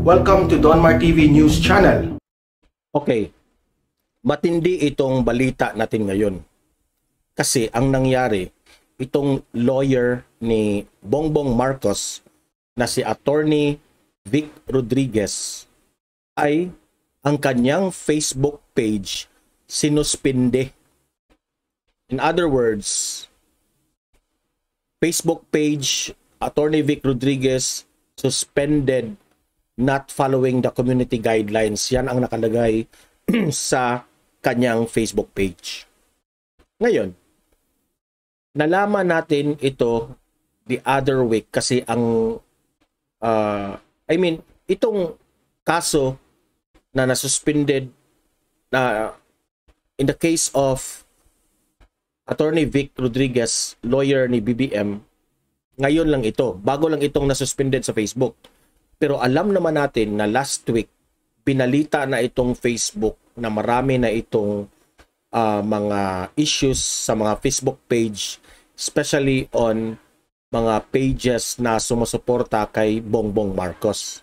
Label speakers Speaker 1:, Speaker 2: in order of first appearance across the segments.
Speaker 1: Welcome to Donmar TV News Channel.
Speaker 2: Okay, matindi itong balita natin ngayon. Kasi ang nangyari, itong lawyer ni Bongbong Marcos na si Attorney Vic Rodriguez ay ang kanyang Facebook page sinuspinde. In other words, Facebook page Attorney Vic Rodriguez suspended not following the community guidelines. Yan ang nakalagay sa kanyang Facebook page. Ngayon, nalaman natin ito the other week kasi ang itong kaso na nasuspended na in the case of Attorney Vic Rodriguez, lawyer ni BBM, ngayon lang ito. Bago lang itong nasuspended sa Facebook. Pero alam naman natin na last week, binalita na itong Facebook na marami na itong mga issues sa mga Facebook page, especially on mga pages na sumusuporta kay Bongbong Marcos.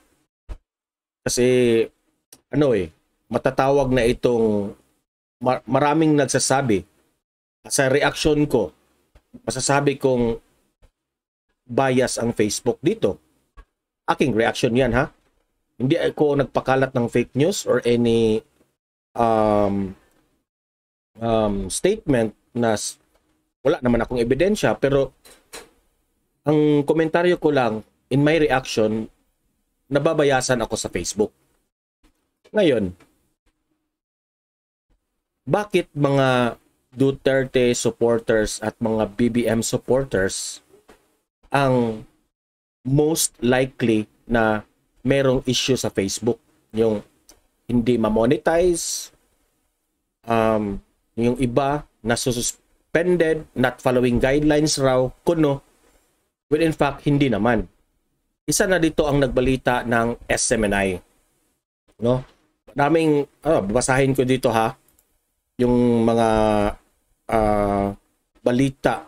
Speaker 2: Kasi matatawag na itong maraming nagsasabi. Sa reaction ko, masasabi kong bias ang Facebook dito. Aking reaction yan, ha? Hindi ako nagpakalat ng fake news or any statement na wala naman akong ebidensya, pero ang komentaryo ko lang, in my reaction, nababayasan ako sa Facebook. Ngayon, bakit mga Duterte supporters at mga BBM supporters ang most likely na merong issue sa Facebook? Yung hindi ma-monetize, yung iba na suspended, not following guidelines raw, kuno, when in fact, hindi naman. Isa na dito ang nagbalita ng SMNI. No? Maraming, babasahin ko dito, ha, yung mga balita.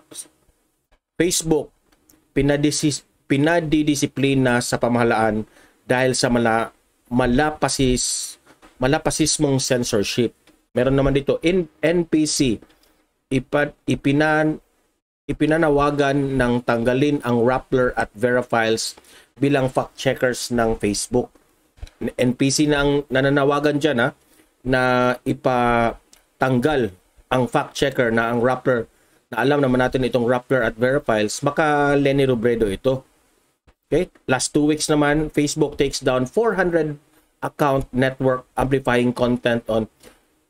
Speaker 2: Facebook, pinadidisiplina sa pamahalaan dahil sa malapasismong censorship. Meron naman dito, NPC, ipinanawagan ng tanggalin ang Rappler at Verifiles bilang fact-checkers ng Facebook. NPC na ang nananawagan dyan, ha, na ipatanggal ang fact-checker na ang Rappler, na alam naman natin itong Rappler at Verifiles, baka Lenny Robredo ito. Okay? Last 2 weeks naman, Facebook takes down 400 account network amplifying content on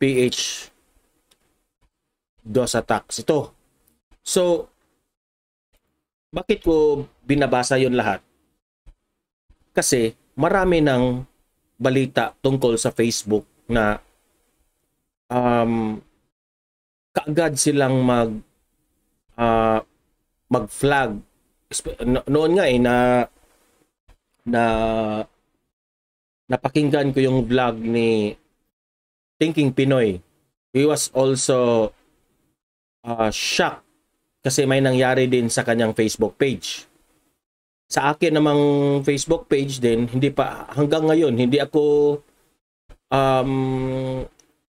Speaker 2: PH DOS attacks. Ito. So, bakit ko binabasa yon lahat? Kasi marami ng balita tungkol sa Facebook na kaagad silang mag-flag. Noon nga na napakinggan ko yung vlog ni Thinking Pinoy. He was also shocked kasi may nangyari din sa kanyang Facebook page. Sa akin namang Facebook page din, hindi pa hanggang ngayon, hindi ako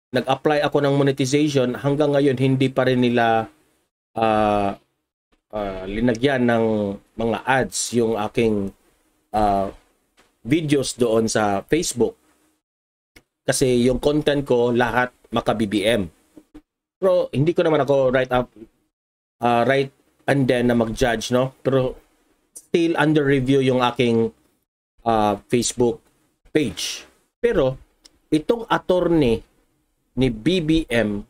Speaker 2: nag-apply ako ng monetization. Hanggang ngayon, hindi pa rin nila linagyan ng mga ads yung aking videos doon sa Facebook. Kasi yung content ko, lahat maka-BBM. Pero hindi ko naman ako right and then na mag-judge, no? Pero still under review yung aking Facebook page. Pero itong attorney ni BBM,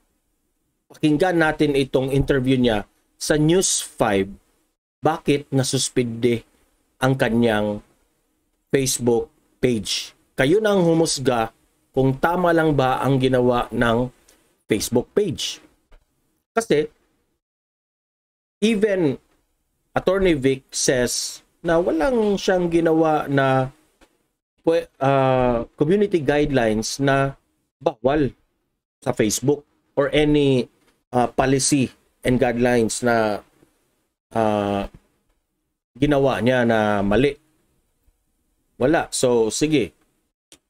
Speaker 2: pakinggan natin itong interview niya sa News 5, bakit nasuspinde ang kanyang Facebook page. Kayo nang humusga kung tama lang ba ang ginawa ng Facebook page. Kasi even Attorney Vic says na walang siyang ginawa na community guidelines na bawal sa Facebook or any policy and guidelines na ginawa niya na mali. Wala. So, sige.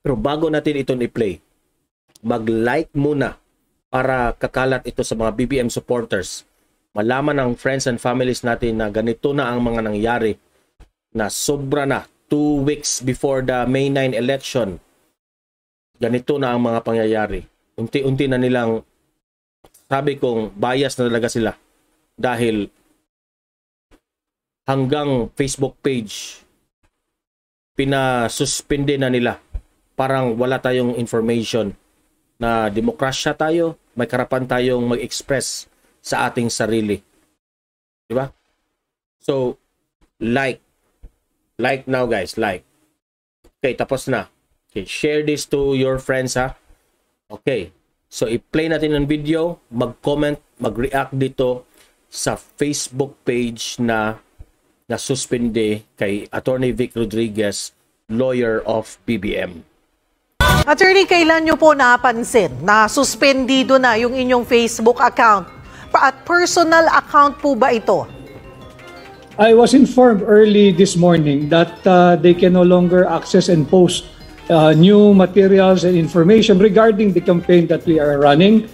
Speaker 2: Pero bago natin ito i-play, mag-like muna para kakalat ito sa mga BBM supporters. Malaman ng friends and families natin na ganito na ang mga nangyari, na sobra na 2 weeks before the May 9 election. Ganito na ang mga pangyayari. Unti-unti na nilang, sabi kong, bias na talaga sila. Dahil hanggang Facebook page, pinasuspende na nila. Parang wala tayong information na demokrasya tayo, may karapan tayong mag-express sa ating sarili. Diba? So, like now guys, like. Okay, tapos na. Okay, share this to your friends ha. Okay, so i-play natin ang video, mag-comment, mag-react dito sa Facebook page na nasuspende kay Attorney Vic Rodriguez, lawyer of BBM.
Speaker 3: Attorney, kailan nyo po napansin na suspendido na yung inyong Facebook account? At personal account po ba ito?
Speaker 4: I was informed early this morning that they can no longer access and post new materials and information regarding the campaign that we are running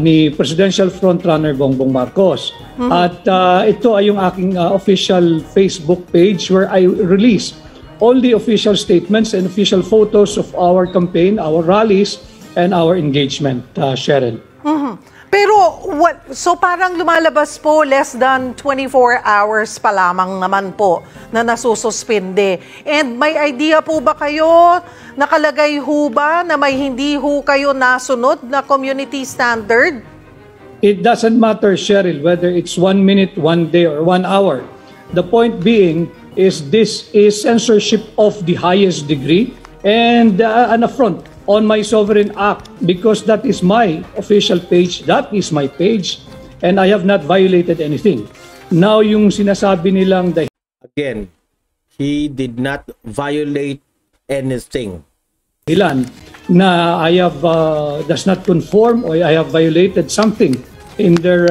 Speaker 4: ni Presidential Frontrunner Bongbong Marcos. At ito ay yung aking official Facebook page where I release all the official statements and official photos of our campaign, our rallies, and our engagement, Cheryl.
Speaker 3: Pero, so parang lumalabas po less than 24 hours pa lamang naman po na nasususpinde. And may idea po ba kayo, nakalagay ho ba na may hindi ho kayo nasunod na community standard?
Speaker 4: It doesn't matter, Cheryl, whether it's 1 minute, 1 day, or 1 hour. The point being is this is censorship of the highest degree and an affront on my sovereign act because that is my official page, that is my page, and I have not violated anything. Now, yung sinasabi nilang
Speaker 2: Again, he did not violate anything.
Speaker 4: Ilan na I have does not conform or I have violated something in their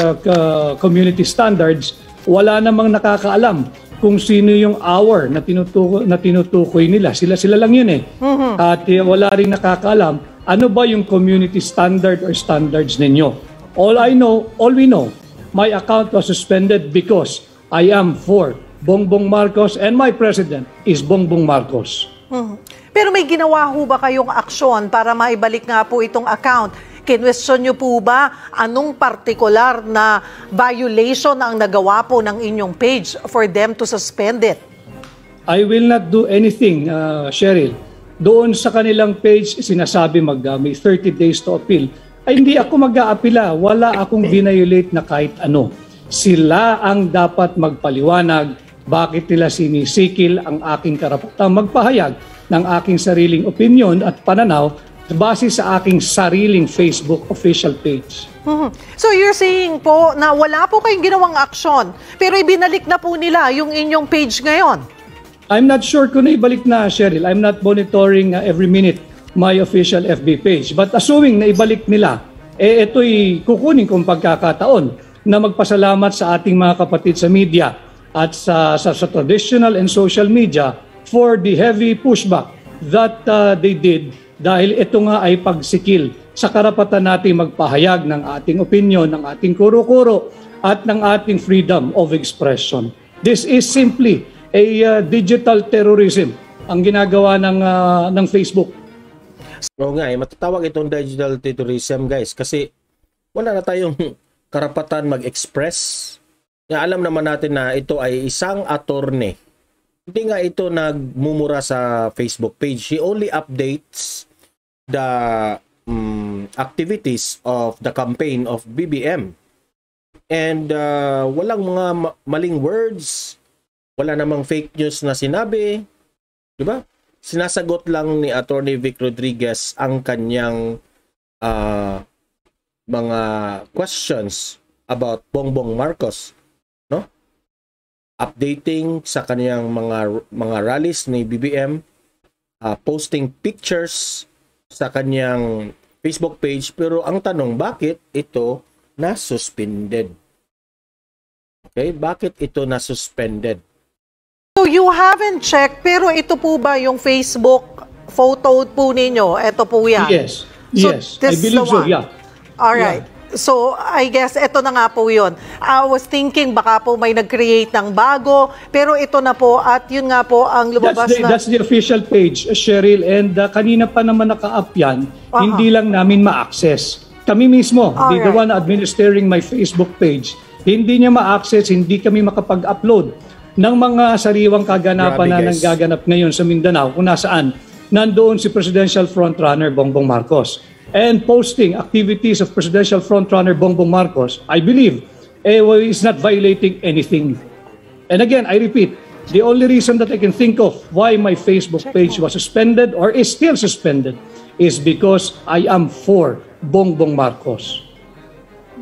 Speaker 4: community standards, wala namang nakakaalam kung sino yung hour na tinutukoy nila. Sila lang yun eh. At wala rin nakakaalam ano ba yung community standard or standards ninyo. All we know, my account was suspended because I am for Bongbong Marcos and my president is Bongbong Marcos.
Speaker 3: Pero may ginawa ho ba kayong aksyon para maibalik nga po itong account? Kinwestiyon nyo po ba anong partikular na violation ang nagawa po ng inyong page for them to suspend it?
Speaker 4: I will not do anything, Cheryl. Doon sa kanilang page, sinasabi may 30 days to appeal. Ay hindi ako mag-aapila. Wala akong violate na kahit ano. Sila ang dapat magpaliwanag bakit nila sinisikil ang aking karapatang magpahayag ng aking sariling opinion at pananaw base sa aking sariling Facebook official page.
Speaker 3: So you're saying po na wala po kayong ginawang aksyon, pero ibinalik na po nila yung inyong page ngayon?
Speaker 4: I'm not sure kung naibalik na, Cheryl. I'm not monitoring every minute my official FB page. But assuming na ibalik nila, ito'y kukunin kong pagkakataon na magpasalamat sa ating mga kapatid sa media at sa traditional and social media for the heavy pushback that they did. Dahil ito nga ay pagsikil sa karapatan natin magpahayag ng ating opinion, ng ating kuro-kuro at ng ating freedom of expression. This is simply a digital terrorism ang ginagawa ng Facebook.
Speaker 2: Oo nga, matatawag itong digital terrorism guys kasi wala na tayong karapatan mag-express. Alam naman natin na ito ay isang attorney. Hindi nga ito nagmumura sa Facebook page. He only updates the activities of the campaign of BBM. And walang mga maling words, wala namang fake news na sinabi, di ba? Sinasagot lang ni Attorney Vic Rodriguez ang kanyang mga questions about Bongbong Marcos, no? Updating sa kanyang mga rallies ni BBM, posting pictures sa kanyang Facebook page, pero ang tanong, bakit ito na-suspended? Okay, bakit ito na-suspended?
Speaker 3: So you haven't checked, pero ito po ba yung Facebook photo po ninyo. Ito po yan.
Speaker 4: Yes.
Speaker 3: So,
Speaker 4: Yes.
Speaker 3: this
Speaker 4: I
Speaker 3: is
Speaker 4: believe
Speaker 3: the
Speaker 4: so,
Speaker 3: one.
Speaker 4: yeah.
Speaker 3: All right. So, I guess ito na nga po yun. I was thinking baka po may nag-create ng bago, pero ito na po at yun nga po ang lumabas na...
Speaker 4: That's the official page, Cheryl. And kanina pa naman naka-up yan, hindi lang namin ma-access. Kami mismo, the one administering my Facebook page, hindi niya ma-access, hindi kami makapag-upload ng mga sariwang kaganapan na nanggaganap ngayon sa Mindanao kung nasaan nandoon si Presidential Frontrunner Bongbong Marcos. And posting activities of Presidential Frontrunner Bongbong Marcos, I believe, is not violating anything. And again, I repeat, the only reason that I can think of why my Facebook page was suspended or is still suspended is because I am for Bongbong Marcos.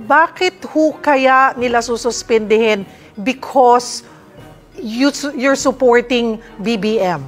Speaker 3: Bakit ho kaya nila sususpindihin? Because you're supporting BBM?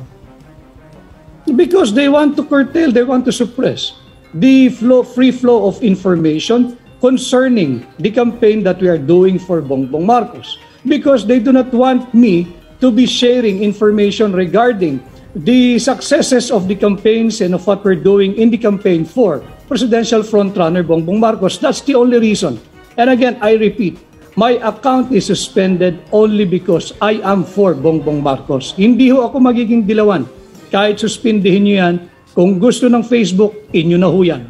Speaker 4: Because they want to curtail, they want to suppress the free flow of information concerning the campaign that we are doing for Bongbong Marcos. Because they do not want me to be sharing information regarding the successes of the campaigns and of what we're doing in the campaign for Presidential Frontrunner Bongbong Marcos. That's the only reason. And again, I repeat, my account is suspended only because I am for Bongbong Marcos. Hindi ho ako magiging dilawan. Kahit suspindihin nyo yan, kung gusto ng Facebook, inyo na ho yan.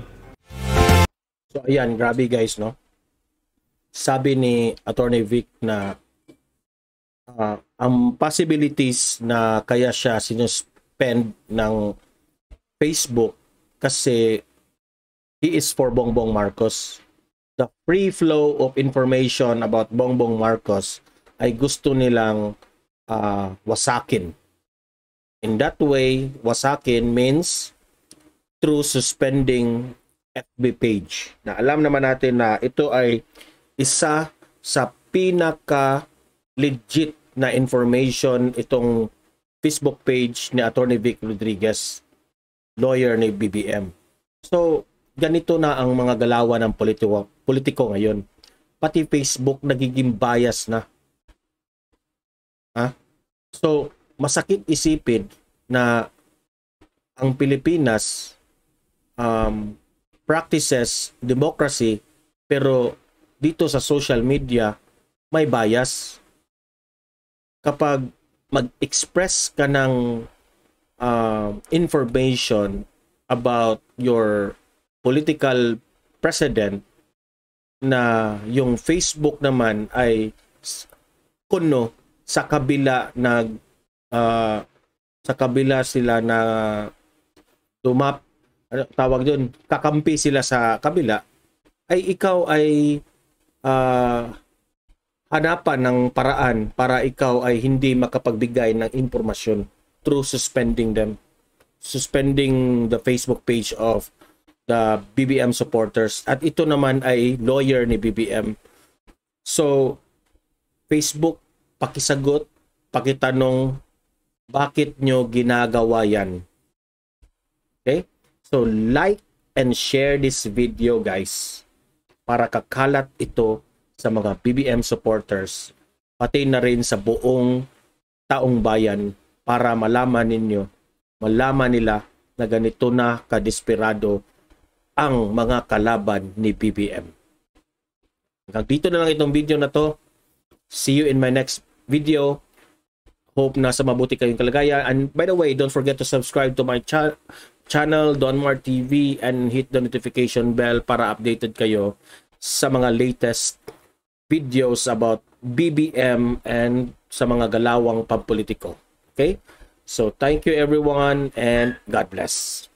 Speaker 2: So ayan, grabe guys, no? Sabi ni Attorney Vic na ang possibilities na kaya siya sinuspend ng Facebook kasi he is for Bongbong Marcos. The free flow of information about Bongbong Marcos ay gusto nilang wasakin. In that way, wasakin means through suspending FB page. Na alam naman natin na ito ay isa sa pinaka legit na information itong Facebook page ni Attorney Vic Rodriguez, lawyer ni BBM. So, ganito na ang mga galawan ng politiko ngayon. Pati Facebook nagiging bias na. So, masakit isipin na ang Pilipinas practices democracy pero dito sa social media may bias. Kapag mag-express ka ng information about your political president na yung Facebook naman ay kuno sa kabila sila na tawag doon, kakampi sila sa kabila, ay ikaw ay hanapan ng paraan para ikaw ay hindi makapagbigay ng impormasyon through suspending the Facebook page of the BBM supporters. At ito naman ay lawyer ni BBM. So, Facebook, pakisagot, pakitanong, bakit nyo ginagawa yan? Okay? So, like and share this video, guys, para kakalat ito sa mga BBM supporters, pati na rin sa buong taong bayan para malaman nila na ganito na kadesperado ang mga kalaban ni BBM. Hanggang dito na lang itong video na to. See you in my next video. Hope na sa mabuti kayong kalagayan. And by the way, don't forget to subscribe to my channel, Donmar TV, and hit the notification bell para updated kayo sa mga latest videos about BBM and sa mga galawang pampolitiko. Okay? So, thank you everyone and God bless.